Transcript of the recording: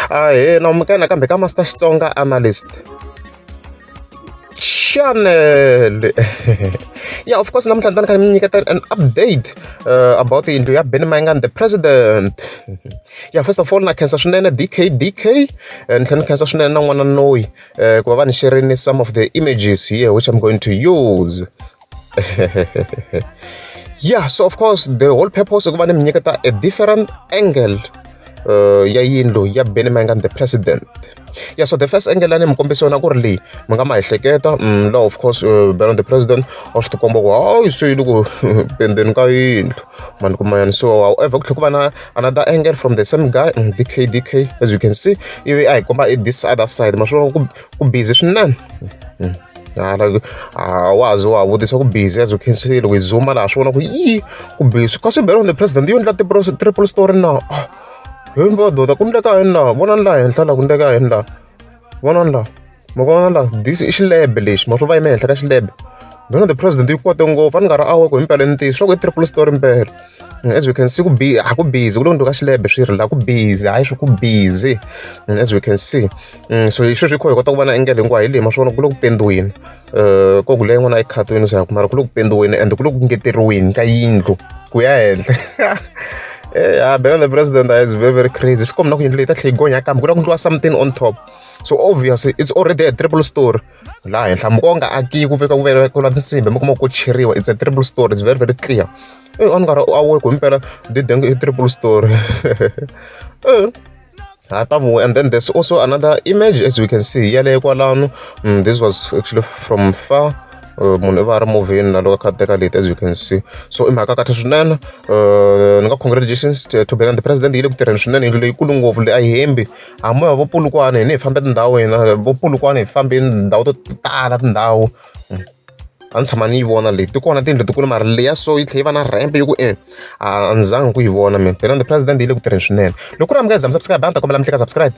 namukela kambe ka Master Xitsonga analyst channel. Yeah, of course, namhlanje ndzi mi nyiketa an update about the yindlu ya Mayengani the president. Yeah, first of all, na khensa swinene DK ni tlhela ni khensa swinene na n'wana Noyi ku va va ni sharing some of the images here which I'm going to use. Yeah, so of course the whole purpose ku va ni mi nyiketa a different angle ya yindlu ya Mayengani the president. Yeah, so the first angle ani mi kombisa yona ku ri leyi mi nga ma ehleketa law of course the president a swi tikomba ku hayi se loko pendeni ka yindlu mani kumayani. So however ku tlhela ku va na another angle from the same guy DK as you can see ivi a hi komba this other side ma swi vona ku busy swinene. Wazi wa vutisa ku busy as you can see loko hi zooma laha swi vona ku ku busy kasi the president yo endla triple story na doda ku ndleka yini laha vonani laha henhla laha ku ndleka yini laha vonani laha ma vona laha this i xilebe lexi ma swi va yime henhla ka xilebe the president yi kote ngopfu a ni nga ri awe ku himpela ntiyiso swa ku i triple story mpela. As we can see ku busy ku busy ku le ndzeni ka xilebe swi ri laha ku busy hayi swi ku busy as we can see. So hi sweswi hi kho hi kota ku vona engele hinkwayo hi leyi ma swi vona ku le ku pendiweni ko ku leyi n'wana a yi khatweni se mara ku le ku pendiweni and ku le ku ngeteriweni ka yindlu ku ya henhla. Yeah, the president is very crazy. It's come now in later gonya kambe ku do something on top. So obviously it's already a triple story. La henhla mukonga aki ku fika ku vela ku la tinsimbi mi kuma ku cheriwa. It's a triple story. It's very clear. On ngara awe ku impela didnge triple story. And then there's also another image as we can see. Yale kwalano. This was actually from far. Munhu va ri movini na loko kha teka leti as you can see. So i mhaka kahle swinene ni nga congratulations to the president yi le ku tirheni swinene yindlu leyikulu ngopfu leyi a yi hembi hamoya vo Polokwane hi fambe tindhawini vo Polokwane hi fambe tindhawu to tala tindhawu a ni tshama ni yi vona leyi ti kona tiyindlu tikulu mara leya so yi tlhela yi va na ramp yo ku a ni zangi ku yi vona the president yi le ku tirheni swinene loko ku ri mi nga subscribe a ni ta kombela mi hleka subscribe.